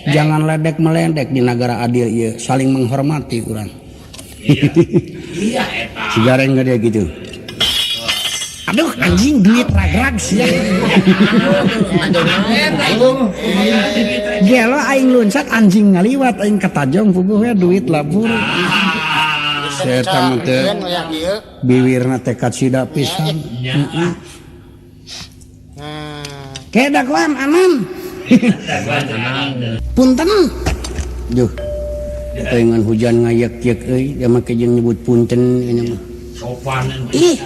Jangan ledek meledek di negara adil ya, saling menghormati kurang. Iya eta. Sigareng gak dia gitu. Aduh anjing duit ragrag sih. Gelo aing luncat anjing ngaliwat aing katajong puguh duit labur. Saya teh bibirna tekad sida pisan. Kedak lam aman. Punten. Duh. Dengan hujan ngayak-yak euy, dia make jeung nyebut punten ini mah. Sopan. Ih.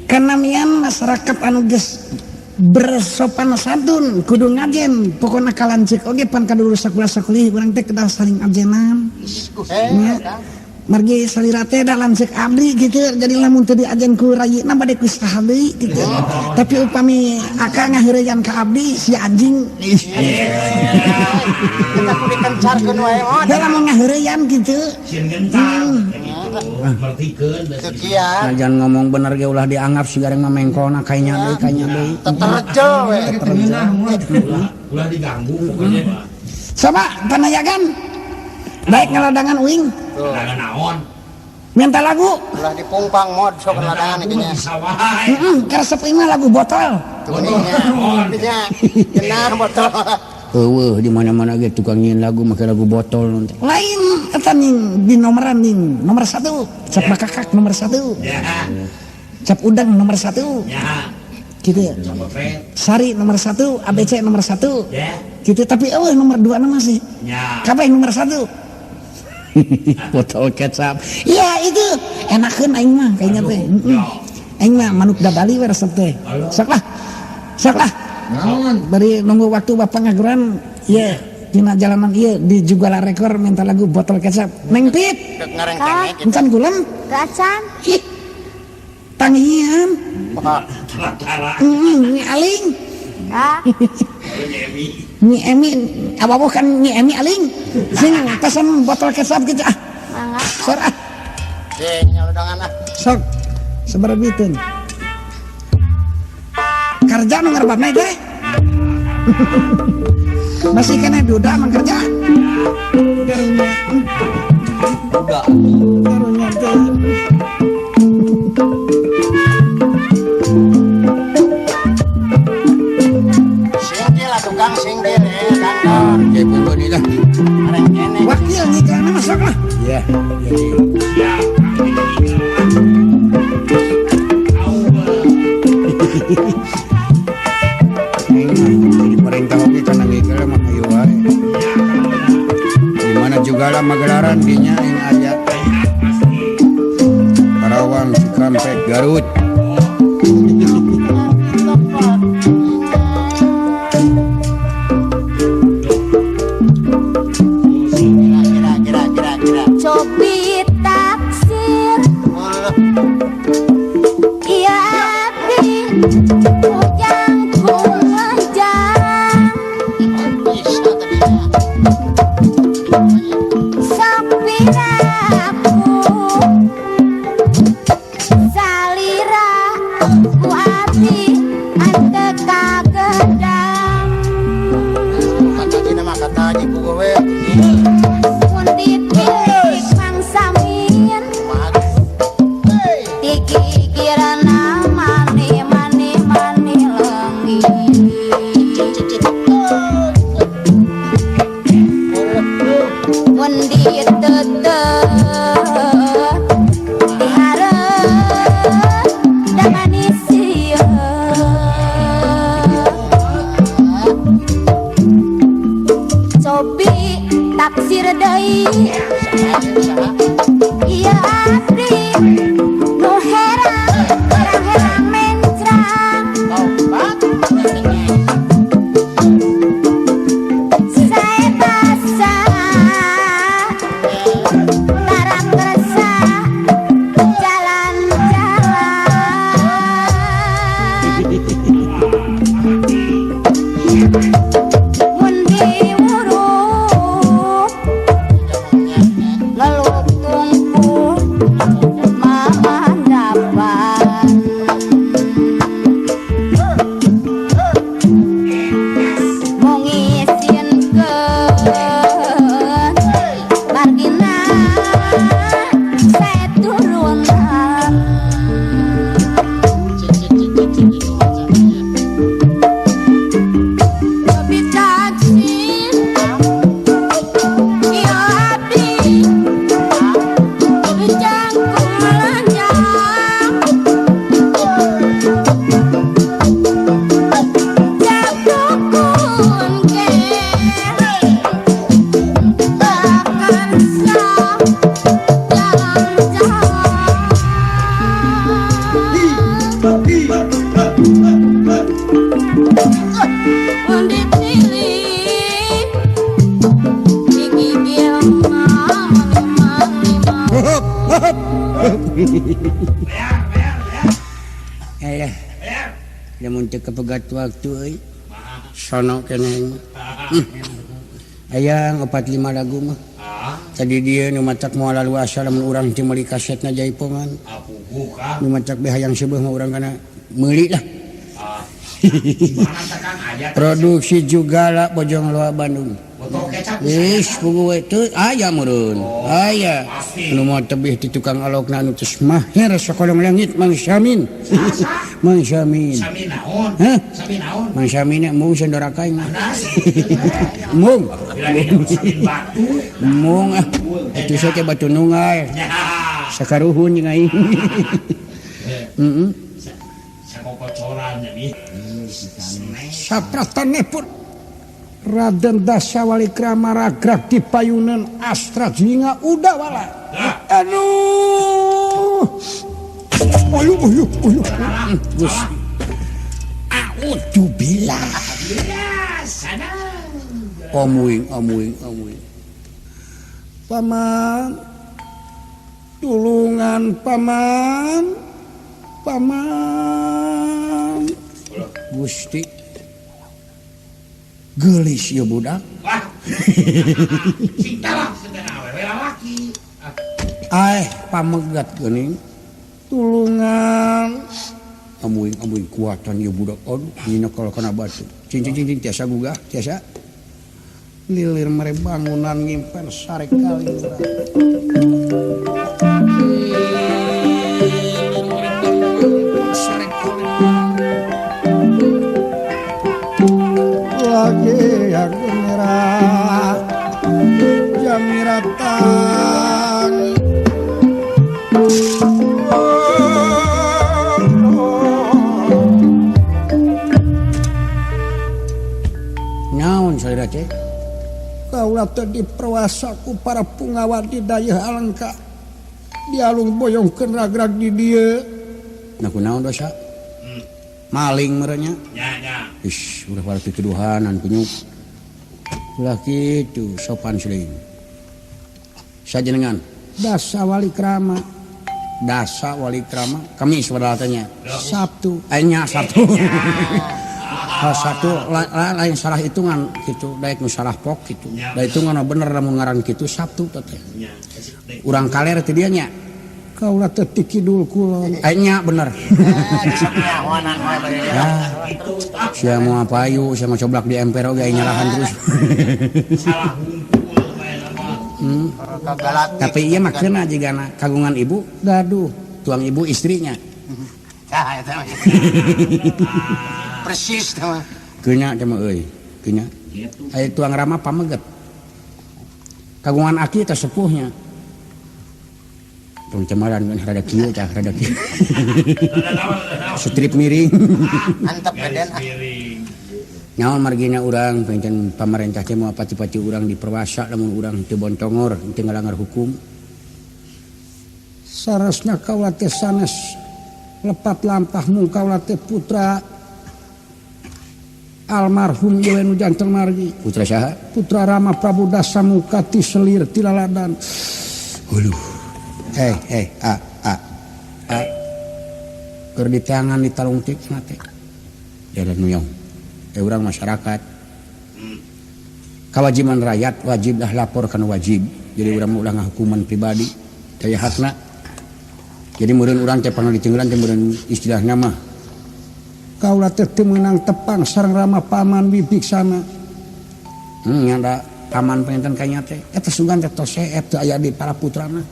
Kanamian masyarakat anu geus bersopan santun kudu ngajen pokona kalancik oge pan kadulu sakulah-sakulih urang teh kedah saling ajenan. Margi salira teh da lancik abdi gitu jadi lamun teu diajen ku rayina bade ku sahabi gitu. Tapi upami aka ngaheureyan ka abdi si anjing. Kita kudu kencarkeun wae mah. Da lamun ngaheureyan gitu. Sieun gentar. Mertikeun. Sekian. Jangan ngomong bener ge ulah dianggap sigareng mah mengkona kayaknya deui. Teterjo we. Ulah diganggu pokoknya. Coba panayagan. Baik ngaladangan uing. Ladangan naon? Minta lagu. Ulah dipungpang mod sok ladangan ieu nya. Bisa wae. Karesep ieu mah lagu botol. Nya. Kenah botol. Eueuh di mana-mana ge tukang nyiin lagu make lagu botol nanti. Lain eta ning di nomoran ning nomor 1. Cap bakakak nomor 1. Ya. Cap udang nomor 1. Ya. Gitu ya. Sari nomor 1, ABC nomor 1. Ya. Gitu tapi nomor 2 nama sih. Ya. Kabeh nomor 1. Botol kecap. Iya itu enakeun aing mah kayaknya teh. Aing mah manuk dadali we resep teh. Sok lah. Sok lah. Naon? Bari nunggu waktu bapak ngaguran ieu dina jalanan ieu di Jugala Rekor minta lagu botol kecap. Neng Pit. Ngarengkeng gitu. Encan gulem? Kacan. Tangian. Tara-tara. Ni aling. Ah, Ni Emi, ababoh kan Ni Emi aling. Sing pesen botol kecap gitu ah. mangga. Sok ah. Nyalodangan ah. Sok. Seberebiteun. Kerja nu ngarebabna teh. Masih kena duda mang kerja. Karunya teh. Tukang singgir kantor Ya pun ini lah. ngarengkeng. Wakil ngiklan masuk lah. Iya. Ya. Jadi perintah oke karena ngiklan mah ayo wae. Di mana juga lah magelaran dinya yang aja. Karawang, Cikampek, Garut. Cobi taksir. Iya abdi. Ujang kumajang. Sapiraku. Salira ku abdi ante kagedang. Kata dina mah kata di buku we. Titik mangsamin Tikikirana mani lengi Wendi tete diharap da manisieun Cobi taksir deui Iya abdi nu herang mencrang Sae basa tarang resa jalan-jalan Mun diurut lalu Ayah, namun cek kepegat waktu euy. Sono keneh. Hayang 45 lagu mah. Tadi dia nu macak moal luasa lamun urang teu meuli kasetna jaipongan. Apuguh ka. Nu macak be hayang seubeuh mah urang kana meuli lah. Gimana tekan aja. Produksi juga lah Bojong Loa Bandung. Botol kecap. Wis puguh we teu aya meureun. Aya. Nu moal tebih ti tukang alokna anu tos maher sakolong langit Mang Samin. Mang Samin. Sami naon? Hah? Sami naon? Mang Samin mung sendoraka mah. Mung. Bila dia samin batu. Mung ah. Itu saya teh batu nunggal. Ya. Sakaruhun jeung aing. Heeh. Sakocoran nih. Sapratanepun Raden Dasawalikrama ragrag di payunan Astra Jinga Udawala. Aduh. Uyuh. Gus. A'udzubillah. Ya, sana. Omuing. Paman. Tulungan paman. Gusti. Geulis ya budak. Wah. Cinta lah sebenarnya we laki. Pamegat geuning. Tulungan. Amuing kuatan ya budak. Aduh, dina kalau kena batu. Cing tiasa gugah, tiasa. Lilir mere bangunan ngimpen sare kali urang. Lagi yang merah Jamiratan Naon saudara cek kaulah tadi perwasaku para pungawat di daya alengka dialung boyongkeun ragrag di dieu nah kunaon dosa maling merenya Ya. ish udah pada tuduhanan kunyuk ulah kitu sopan seuing sajenengan Dasa Walikrama Kamis padahal tanya Sabtu nya Sabtu Sabtu lain salah hitungan gitu daek nu salah pok gitu da hitungan bener lamun ngaran kitu Sabtu teh urang kaler teh dieu nya kaulah teh ti kidul kulon nya bener sia mau apayu sia mau coblak di emper oge nyalahan terus Salah hunkul tapi ieu mah keuna jigana kagungan ibu gaduh tuang ibu istrinya Persis sama. Keunya teh mah euy keunya aya tuang Rama pameget kagungan aki teh sepuhnya tong cemaran kan rada kieu strip miring Antep beden. nyaon margina urang pancen pamarentah teh moal pati-pati urang diperwasa lamun urang teu bontongor teu ngalanggar hukum sarasna kaula teh sanes lepat lampah mung kaula teh putra almarhum Yowenu Janten Margi putra saha putra Rama Prabu Dasamuka ti Selir ti Laladan keur di tangan di talung tikna teh daerah nuyong urang masyarakat kewajiban rakyat wajib dah laporkan wajib jadi urang ulah ngahukuman pribadi daya hakna jadi meureun urang teh pangna dicenggelan teh meureun istilahna mah kaula teh teu meunang tepang sareng Rama paman bibiksana nyanda paman panenten kanya teh eta sugan teh tos seep teu aya di para putrana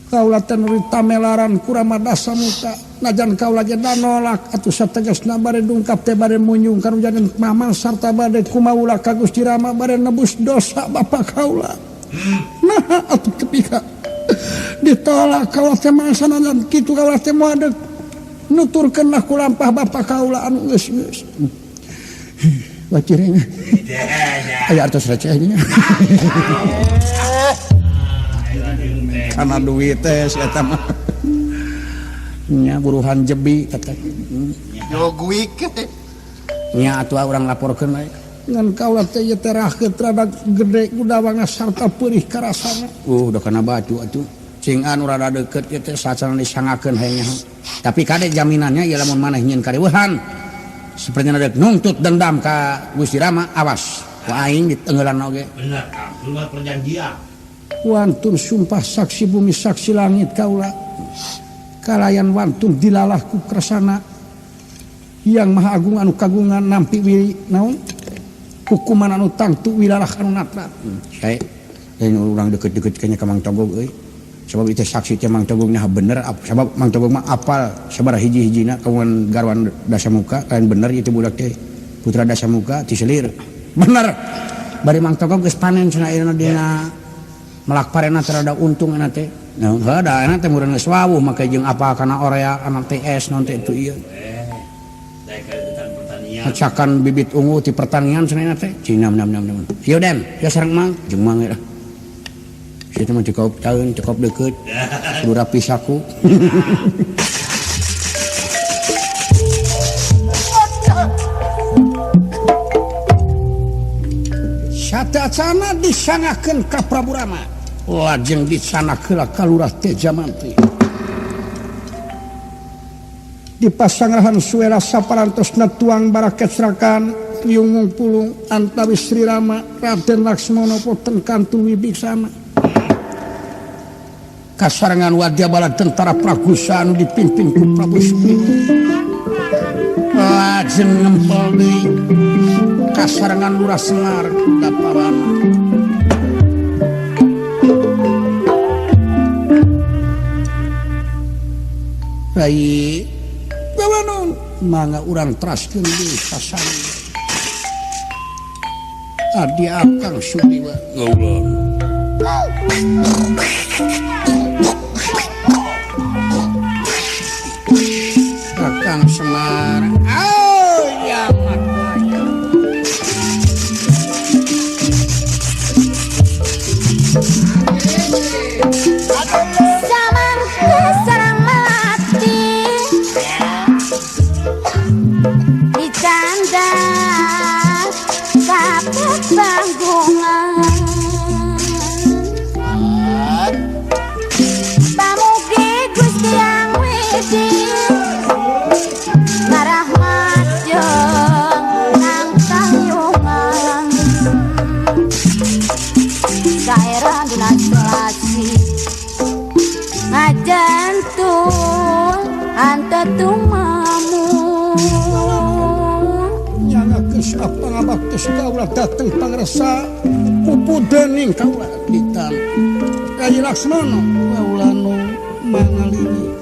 kaula teh nu tamelaran ku Rama Dasamuka najan kaula ge da nolak atuh sategasna bade dungkap teh bade munjung karujanan mamang sarta bade kumaula ka Gusti Rama bade nebus dosa bapa kaula nah atuh ketika ditolak kaula teh mangsana dan kitu kaula teh moal nuturkeun ku lampah bapa kaula anu geus wacireng aya artos recehnya kana duit teh eta mah nya buruhan jebi kata Yo guik. nya atuh urang laporkeun bae ngan kaula teh teh rakeut rada gede kudawana sarta peurih karasana udah kana batu atuh cing anu rada deket kitu sacan disangakeun hayanya. Tapi kade jaminannya ieu lamun maneh nyieun kareueuhan seperti ada nuntut dendam ka Gusti Rama awas ku aing ditenggelan oge. Benar, Kang. Keluar perjanjian. Wantun sumpah saksi bumi saksi langit kaula kalayan wantun dilalah ku kersana yang maha agung anu kagungan nampi naon hukuman anu tangtu wilalah anu natrat. Sae yang urang deket-deket kayaknya ke Mang Togog euy. Sebab itu saksi teh Mang Togog nah bener sebab Mang Togog mah apal sabaraha hiji-hijina kawan garwan Dasamuka kan bener itu budak teh putra Dasamuka ti selir. Bener. Bari Mang Togog geus panen cenah ayeuna dina melak parena terada untung anak teh. Nah, ada anak teh meureun geus wawuh make jeung apa kana orea anak TS non teh itu ieu. Acakan bibit ungu ti pertanian cenah teh. Cina nam. Ieu Den, ya sareng Mang, jeung Mang ya. Situ mah cukup taun, cukup deukeut. Kudu rapi saku. Satacana disangakeun ka Prabu Rama. Lajeng disanakeula ka Lurah Tejamanti. Dipasangarahan suera saparantosna tuang baraket serakan riungung pulung antawis Sri Rama Raden Laksmana poten kantun wibiksana. Kasarangan wadya bala tentara Pragusa anu dipimpin ku Prabu Sukmini. Lajeng ngempel deui kasarangan Lurah Semar Daparana. Baik, bawanon mangga urang teraskeun deui sasana. Adi Akang Sudiwa ngaula. Akang Semar, ya matanya. Zaman sarang mati dicanda kapet panggungan pamugi Gusti Yang Widi ngarahmat jeung nang kayungan daerah dina Selasi ngajantul antetung mamu Nyanga geus pangabaktos kaula dateng pangresa pupu dening kaula ditan Rayi Laksmana kaula nu mangalini.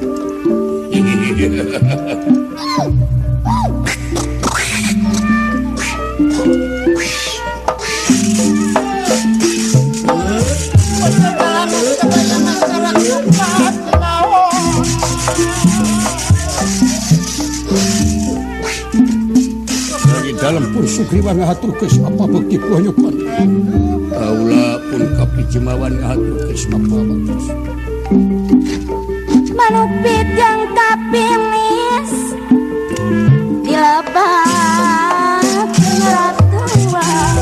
Dalam pun Sugriwa ngahaturkeun apa bekti pohonyokan. Kaula pun kapijemawan ngahaturkeun apa baktos. manupit yang kapinis dilebat ngeratuan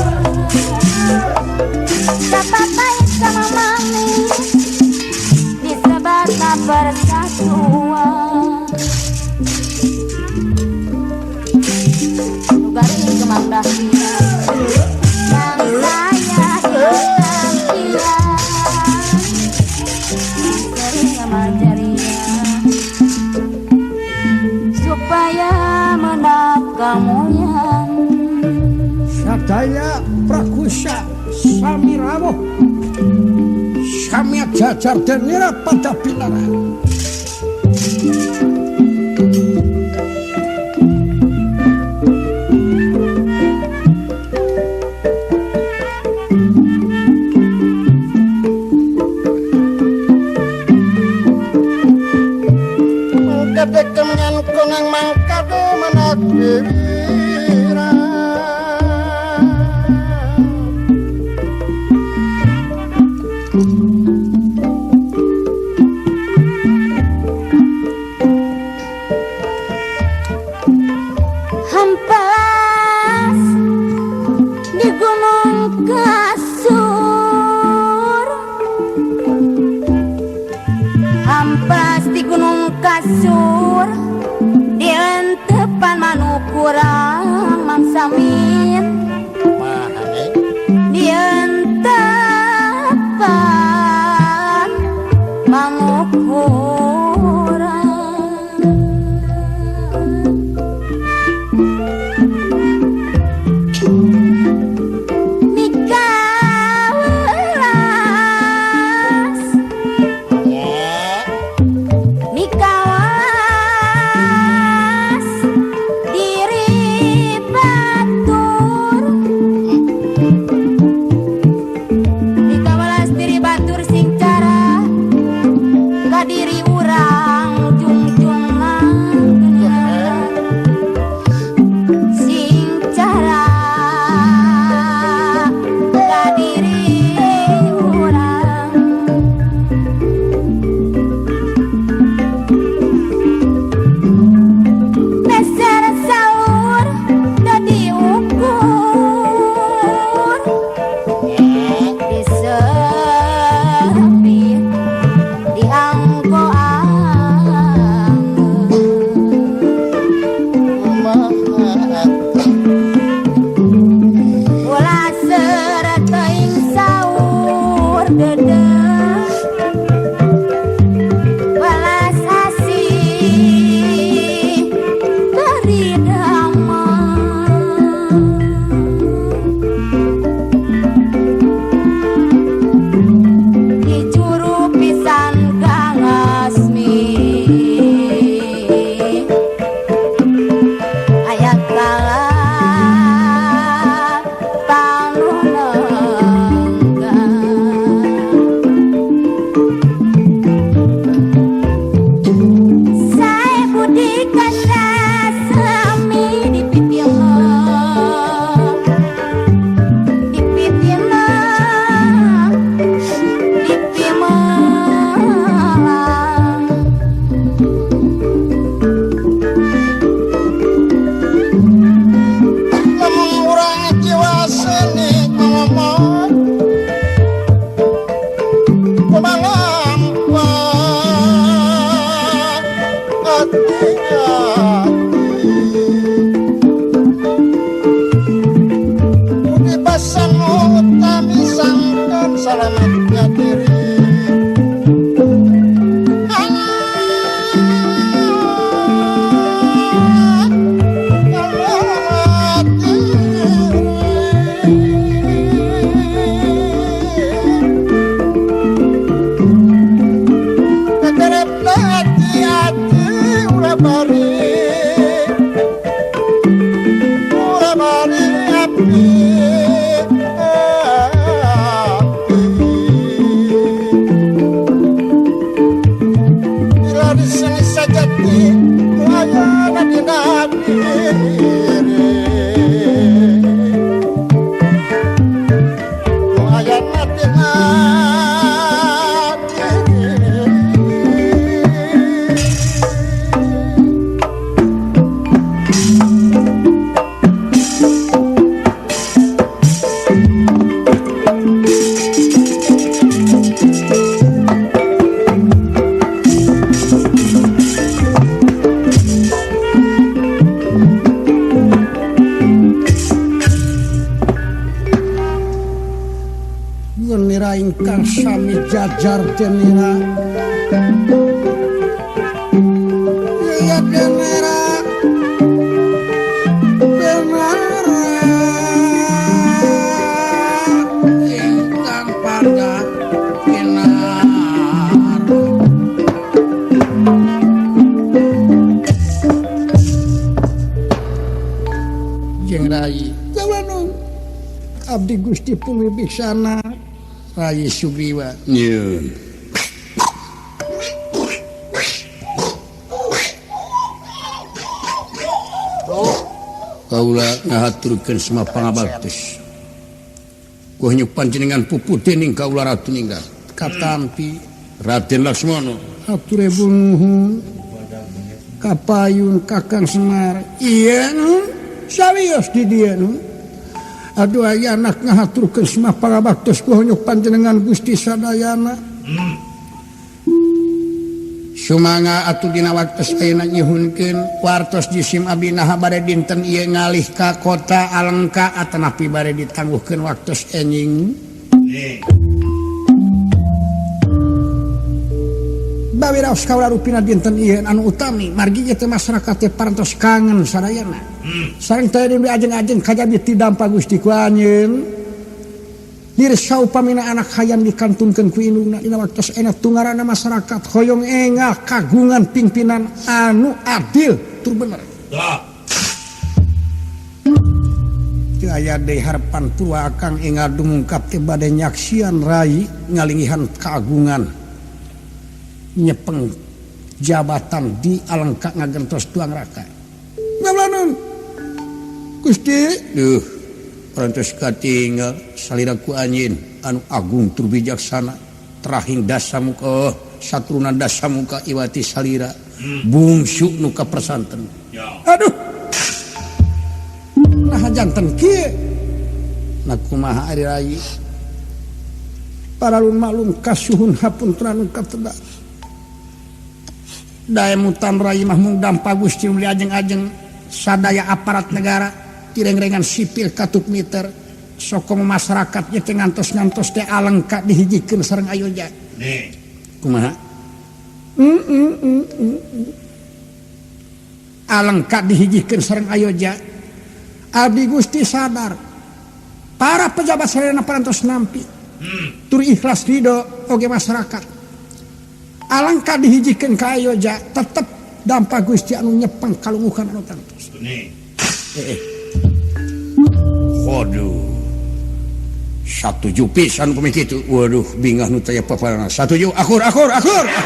dapat baik sama manis disebat persatuan garing kemang dahlia yang saya hilang dia sering amal jariah supaya menakal moyang sadaya prakusa sami rawuh sami jajar denira pada pilaran. Kemenyan konang mangkado menak wira hampas di gunung kasur selamatnya diri. Ingkang sami jajar denira ya denira ingkang pada kinar jeung rai kawanung abdi Gusti Pungwibiksana Rai Sugriwa nyieun kaula ngahaturkeun semua pangabaktos ku heunyuk panjenengan puput dening kaula ratu ninggal katampi Raden Laksmana hatur nuhun kapayun Kakang Semar iya nu sawios di dieu nu aduh aya anak ngahaturkeun semua pangabaktos ku heunyuk panjenengan Gusti sadayana sumangga atuh dina waktos ayeuna nyuhunkeun wartos jisim abdi naha bade dinten ieu ngalih ka kota Alengka atanapi bade ditangguhkeun waktos enjing bawiraos kaula rupina dinten ieu anu utami margi ieu teh masyarakat teh parantos kangen sadayana sareng teh deui ajeng-ajeng kajabi ti dampa Gusti ku anjeun dirsa upamina anak hayam dikantunkeun ku indungna dina waktos enak tunggarana masyarakat hoyong engah kagungan pimpinan anu adil tur bener teu aya deui harapan tua Kang engah dumungkap teh bade nyaksian rai ngalingihan kaagungan nyepeng jabatan di Alengka ngagentos tuang raka ngablanon Gusti duh parantos katinggal salira ku anjeun anu agung tur bijaksana terahing dasamuka satruna dasamuka iwati salira bungsu nu kapersanten aduh nah janten kieu na kumaha ari rai paralun maklum kasuhun hapunten anu kateda daya mutan rai mah mung dampa Gusti uli ajeng-ajeng sadaya aparat negara tireng-rengan sipil katup miter sokong masyarakat nya teh ngantos-ngantos teh Alengka dihijikeun sareng ayoja kumaha Alengka dihijikeun sareng ayoja abdi Gusti sadar para pejabat sadayana parantos nampi tur ikhlas ridho oge masyarakat Alengka dihijikeun ka ayoja tetep dampa Gusti anu nyepeng kalungguhan anu tantos waduh satuju pisan kumaha kitu waduh bingah nu teh paparana satuju akur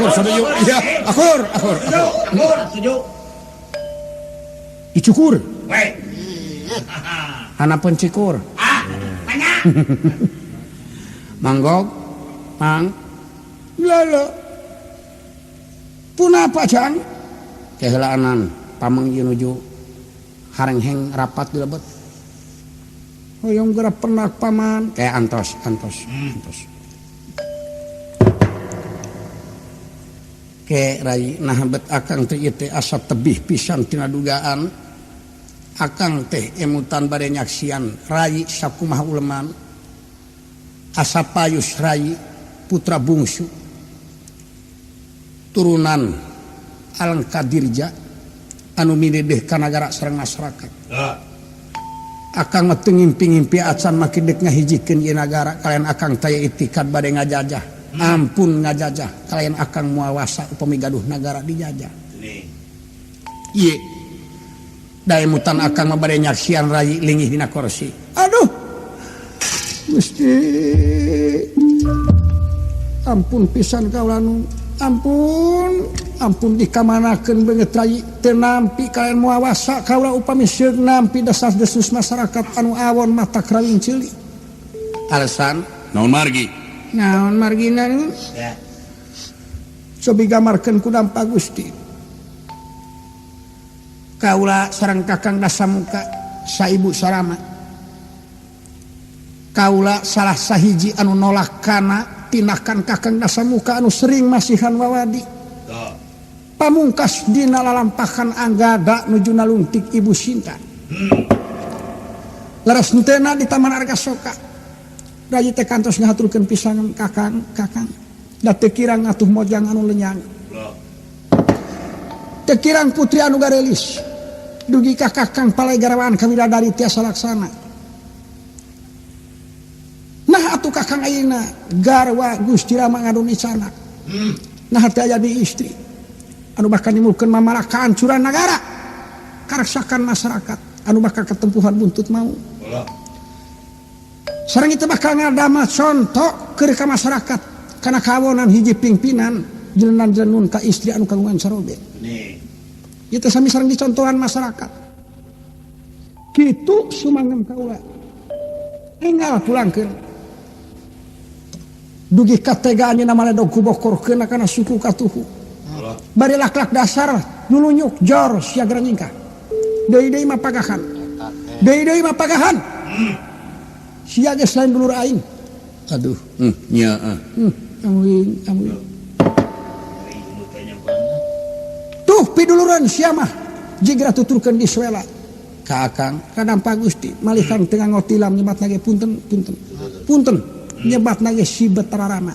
satuju iya akur satuju dicukur we hanapeun cikur banyak manggog mang lalo punapa jang kehelaanan pamang ieu nuju harengheng rapat di lebet hoyong geura pernah paman kayak antos ke rai nah bet akang teh ieu teh asa tebih pisan tina dugaan akang teh emutan bade nyaksian rai sakumaha uleman Asapayus Rai putra bungsu turunan Alengka Dirja anu midedeh ka nagara sareng masyarakat akang mah teu ngimpi-ngimpi acan make deuk ngahijikeun ieu nagara kalian akang taya itikad bade ngajajah ampun ngajajah kalian akang moal wasa upami gaduh nagara dijajah ieu daemutan akang mah bade nyaksian Rai linggih dina kursi aduh Gusti ampun pisan kaulanu ampun dikamanakeun beungeut Rai teu nampi kalian moal wasa kaula upami sieun nampi desas-desus masyarakat anu awon mata krawing cilik alasan naon margi margina cobi gamarkeun ku dampa Gusti kaula sareng Kakang Dasamuka saibu sarama kaula salah sahiji anu nolak kana tindakan Kakang Dasamuka anu sering masihan wawadi pamungkas dina lalampahan Anggada nuju nalungtik Ibu Sinta leres hentena di Taman Argasoka Rai teh kantos ngaturkeun pisan kakang da teu kirang atuh mojang anu lenyang teu kirang putri anu garelis dugi ka Kakang Palegarawan Kawidadari tiasa laksana nah atuh Kakang ayeuna garwa Gusti Rama ngaduni canak nah teh aya di istri anu bakal nimulkeun mamara kahancuran nagara karaksakan masyarakat anu bakal ketempuhan buntut mau sareng itu bakal ngadama contoh keur ka masyarakat kana kawonan hiji pingpinan jelenan-jelenun ka istri anu kagungan sarobe ieu teh sami sareng dicontohan masyarakat kitu sumangem kaula enggal pulangkeun dugi kategaannya namanya dogku bokorkeun kana suku katuhu bari lak-lak dasar nulunyuk jor siagra nyingkah deui mah pagahan sia geus lain dulur aing aduh nya amuing tuh piduluran sia mah jigra tuturkeun di suela ka Akang kadampa Gusti malih kang teu ngotilam nyebat lagi punten nyebat lagi si betararana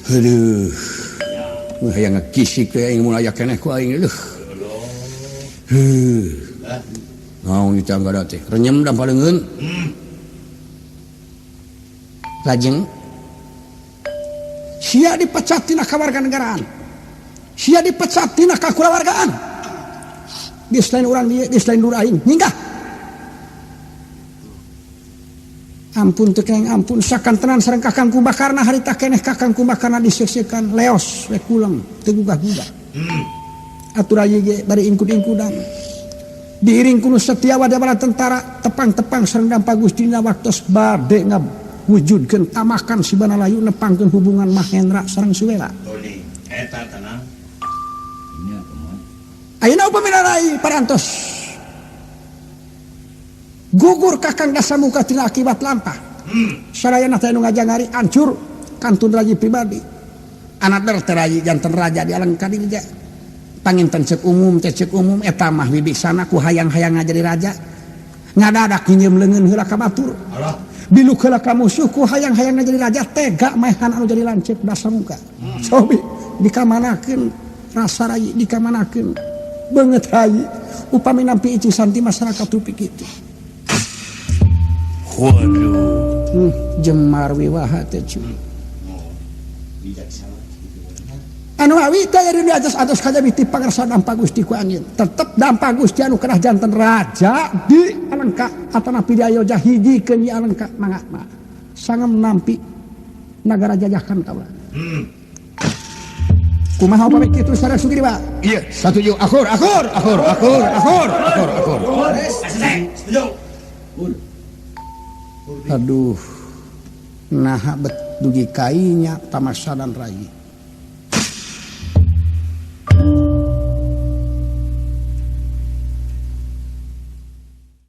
aduh hayang ngekisik teh aing mun aya keneh ku aing naon ieu Anggada teh renyem da paleungeun lajeng sia dipecat tina kawarganegaraan sia dipecat tina kakulawargaan geus lain urang dieu geus lain dulur aing ninggah ampun teu keng ampun sakantenan sareng Kakang Kumbakarna harita keneh Kakang Kumbakarna diseksekan leos we kuleng teu gugah-gugah atur ayeuna ge bari ingkud-ingkudan diiring ku Setiawada bala tentara tepang-tepang sareng dampa Gusti dina waktos bade ngawujudkeun tamakan si Banalayu nepangkeun hubungan Mahendra sareng Suwela eta tenang ayeuna upamina Rai parantos gugur Kakang Dasamuka tina akibat lampah sadayana teh nu ngajangari hancur kantun raji pribadi anak teh raji janten raja di Alengka Dirja panginten ceuk umum eta mah wibiksana ku hayang-hayang ngajadi raja ngadadak nyieum leungeun heula ka batur biluk heula ka musuh ku hayang-hayang ngajadi raja tega maehan anu jadi lancip Dasamuka sobi dikamanakeun rasa Rai dikamanakeun beungeut Rai upami nampi icu santi masyarakat rupi kitu waduh jemar wiwaha teh cuy anu awi teh di atas kaja biti pangarsa dampa Gusti ku angin tetep dampa Gusti anu kenah janten raja di Alengka atana pidayoja hijikeun di Alengka mangga sangem nampi nagara jajahan kaula kumaha upami kitu sareng sugiri Pak ieu satuju akur setuju aduh nah bet dugi kainya tamasya dan Rai